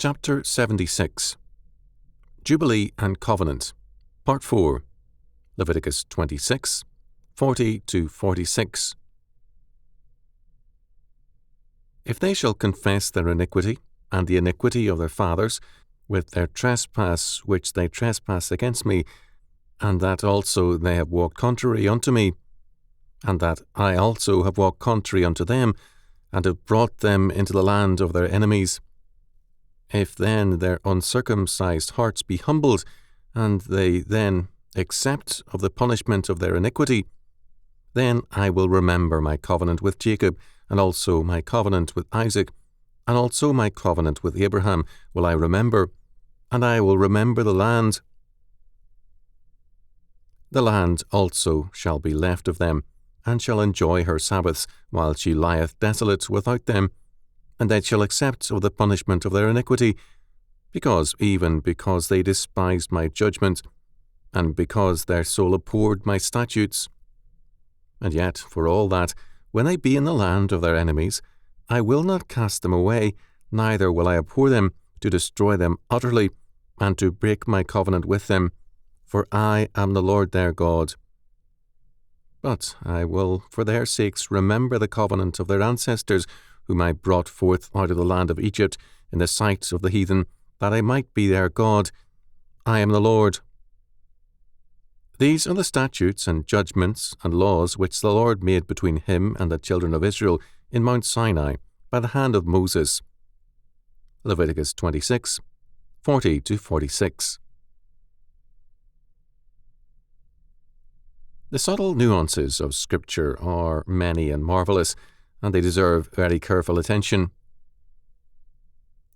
Chapter 76 Jubilee and Covenant, Part 4, Leviticus 26, 40-46. If they shall confess their iniquity, and the iniquity of their fathers, with their trespass which they trespass against me, and that also they have walked contrary unto me, and that I also have walked contrary unto them, and have brought them into the land of their enemies, if then their uncircumcised hearts be humbled, and they then accept of the punishment of their iniquity, then I will remember my covenant with Jacob, and also my covenant with Isaac, and also my covenant with Abraham will I remember, and I will remember the land. The land also shall be left of them, and shall enjoy her Sabbaths, while she lieth desolate without them, and they shall accept of the punishment of their iniquity, because they despised my judgment, and because their soul abhorred my statutes. And yet, for all that, when they be in the land of their enemies, I will not cast them away, neither will I abhor them, to destroy them utterly, and to break my covenant with them, for I am the Lord their God. But I will for their sakes remember the covenant of their ancestors, whom I brought forth out of the land of Egypt, in the sight of the heathen, that I might be their God. I am the Lord. These are the statutes and judgments and laws which the Lord made between him and the children of Israel in Mount Sinai by the hand of Moses. Leviticus 26, 40-46. The subtle nuances of Scripture are many and marvellous, and they deserve very careful attention.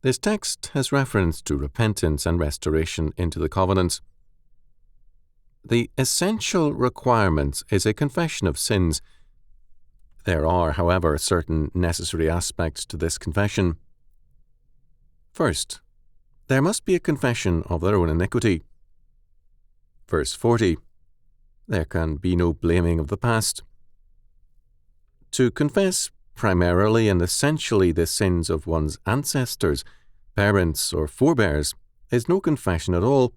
This text has reference to repentance and restoration into the covenant. The essential requirement is a confession of sins. There are, however, certain necessary aspects to this confession. First, there must be a confession of their own iniquity. Verse 40. There can be no blaming of the past. To confess primarily and essentially the sins of one's ancestors, parents, or forebears is no confession at all.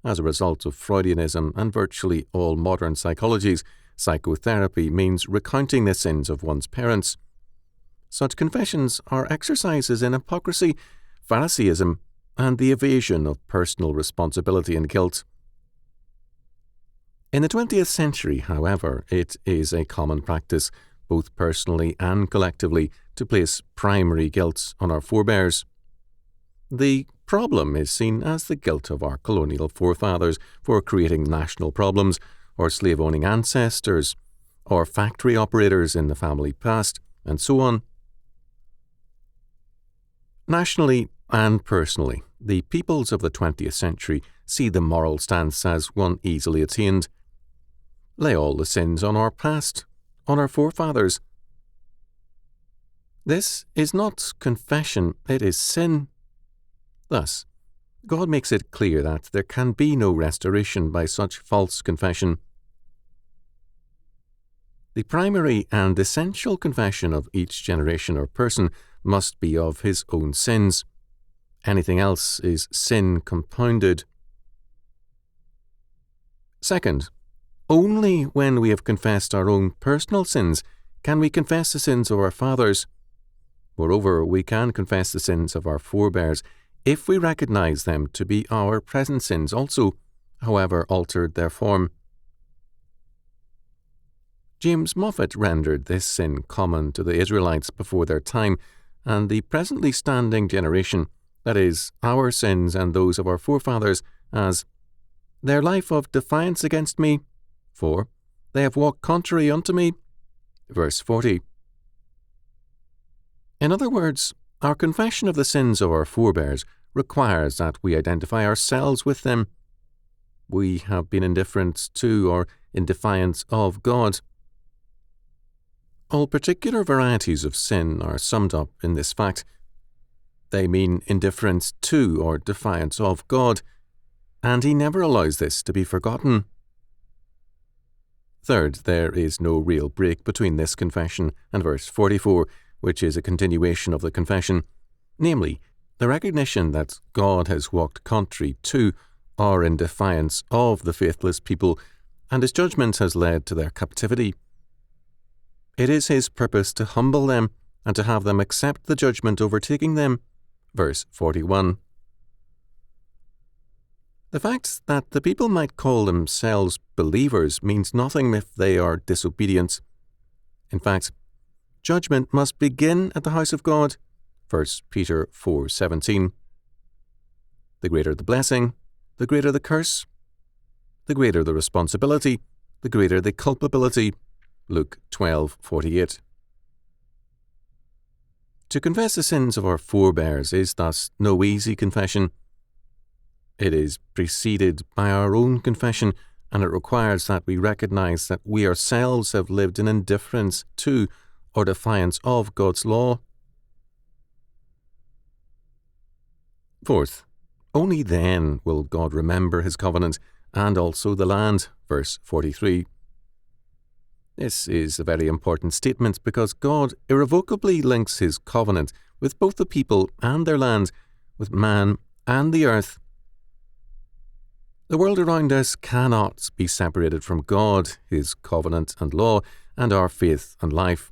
As a result of Freudianism and virtually all modern psychologies, psychotherapy means recounting the sins of one's parents. Such confessions are exercises in hypocrisy, Phariseeism, and the evasion of personal responsibility and guilt. In the 20th century, however, it is a common practice, both personally and collectively, to place primary guilt on our forebears. The problem is seen as the guilt of our colonial forefathers for creating national problems, or slave-owning ancestors, or factory operators in the family past, and so on. Nationally and personally, the peoples of the 20th century see the moral stance as one easily attained. Lay all the sins on our past, on our forefathers. This is not confession, it is sin. Thus, God makes it clear that there can be no restoration by such false confession. The primary and essential confession of each generation or person must be of his own sins. Anything else is sin compounded. Second, only when we have confessed our own personal sins can we confess the sins of our fathers. Moreover, we can confess the sins of our forebears if we recognize them to be our present sins also, however altered their form. James Moffat rendered this sin common to the Israelites before their time and the presently standing generation, that is, our sins and those of our forefathers, as their life of defiance against me, for they have walked contrary unto me. Verse 40. In other words, our confession of the sins of our forebears requires that we identify ourselves with them. We have been indifferent to or in defiance of God. All particular varieties of sin are summed up in this fact. They mean indifference to or defiance of God, and He never allows this to be forgotten. Third, there is no real break between this confession and verse 44, which is a continuation of the confession, namely, The recognition that God has walked contrary to or in defiance of the faithless people, and his judgment has led to their captivity. It is his purpose to humble them and to have them accept the judgment overtaking them. Verse 41. The fact that the people might call themselves believers means nothing if they are disobedient. In fact, judgment must begin at the house of God. 1 Peter 4:17. The greater the blessing, the greater the curse. The greater the responsibility, the greater the culpability. Luke 12:48. To confess the sins of our forebears is thus no easy confession. It is preceded by our own confession, and it requires that we recognize that we ourselves have lived in indifference to or defiance of God's law. Fourth, only then will God remember his covenant and also the land. Verse 43. This is a very important statement because God irrevocably links his covenant with both the people and their land, with man and the earth. The world around us cannot be separated from God, his covenant and law, and our faith and life.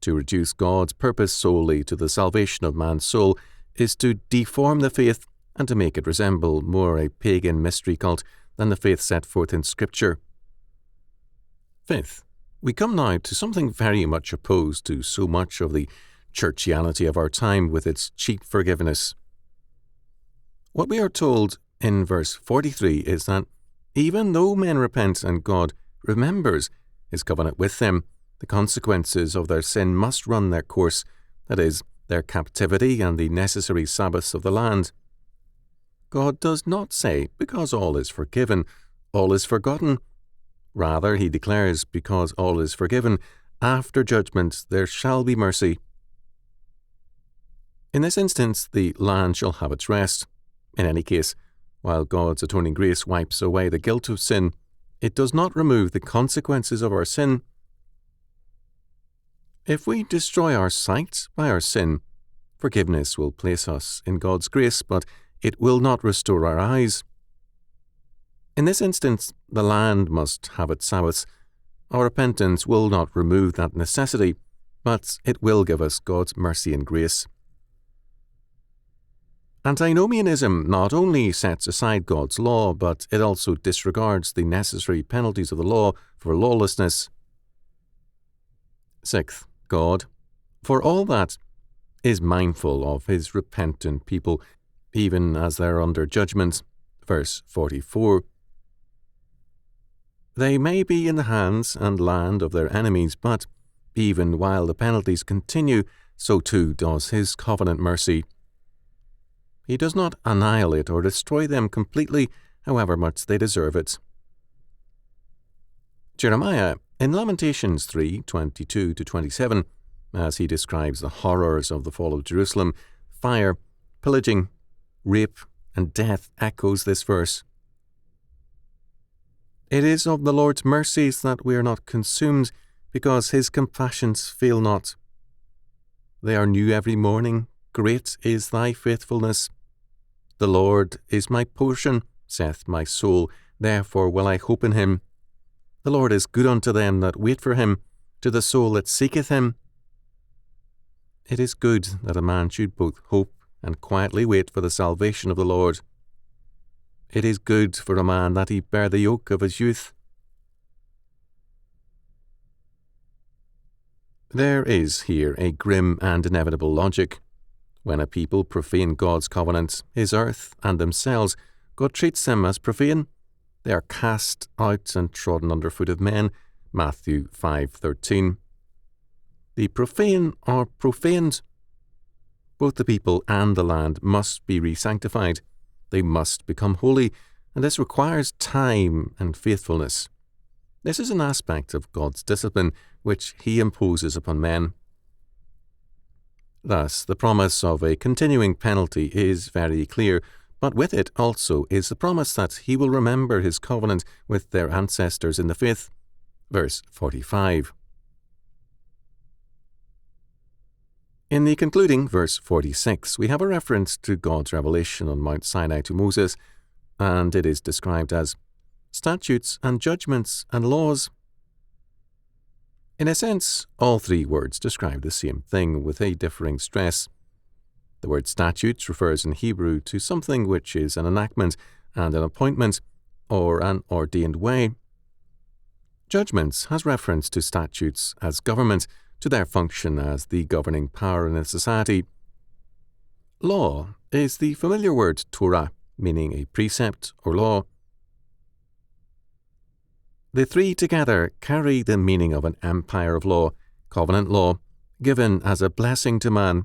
To reduce God's purpose solely to the salvation of man's soul is to deform the faith and to make it resemble more a pagan mystery cult than the faith set forth in Scripture. Fifth, we come now to something very much opposed to so much of the churchianity of our time with its cheap forgiveness. What we are told in verse 43 is that even though men repent and God remembers his covenant with them, the consequences of their sin must run their course, that is, their captivity and the necessary Sabbaths of the land. God does not say, because all is forgiven, all is forgotten. Rather, he declares, because all is forgiven, after judgment there shall be mercy. In this instance, the land shall have its rest. In any case, while God's atoning grace wipes away the guilt of sin, it does not remove the consequences of our sin. If we destroy our sight by our sin, forgiveness will place us in God's grace, but it will not restore our eyes. In this instance, the land must have its Sabbaths. Our repentance will not remove that necessity, but it will give us God's mercy and grace. Antinomianism not only sets aside God's law, but it also disregards the necessary penalties of the law for lawlessness. Sixth, God, for all that, is mindful of his repentant people, even as they are under judgment. Verse 44. They may be in the hands and land of their enemies, but even while the penalties continue, so too does his covenant mercy. He does not annihilate or destroy them completely, however much they deserve it. Jeremiah, in Lamentations 3:22-27, as he describes the horrors of the fall of Jerusalem, fire, pillaging, rape, and death, echoes this verse. It is of the Lord's mercies that we are not consumed, because his compassions fail not. They are new every morning. Great is thy faithfulness. The Lord is my portion, saith my soul, therefore will I hope in him. The Lord is good unto them that wait for him, to the soul that seeketh him. It is good that a man should both hope and quietly wait for the salvation of the Lord. It is good for a man that he bear the yoke of his youth. There is here a grim and inevitable logic. When a people profane God's covenant, his earth, and themselves, God treats them as profane. They are cast out and trodden under foot of men. Matthew 5:13. The profane are profaned. Both the people and the land must be re-sanctified. They must become holy, and this requires time and faithfulness. This is an aspect of God's discipline which he imposes upon men. Thus, the promise of a continuing penalty is very clear, but with it also is the promise that he will remember his covenant with their ancestors in the faith. Verse 45. In the concluding verse 46, we have a reference to God's revelation on Mount Sinai to Moses, and it is described as statutes and judgments and laws. In a sense, all three words describe the same thing with a differing stress. The word statutes refers in Hebrew to something which is an enactment and an appointment, or an ordained way. Judgments has reference to statutes as government, to their function as the governing power in a society. Law is the familiar word Torah, meaning a precept or law. The three together carry the meaning of an empire of law, covenant law, given as a blessing to man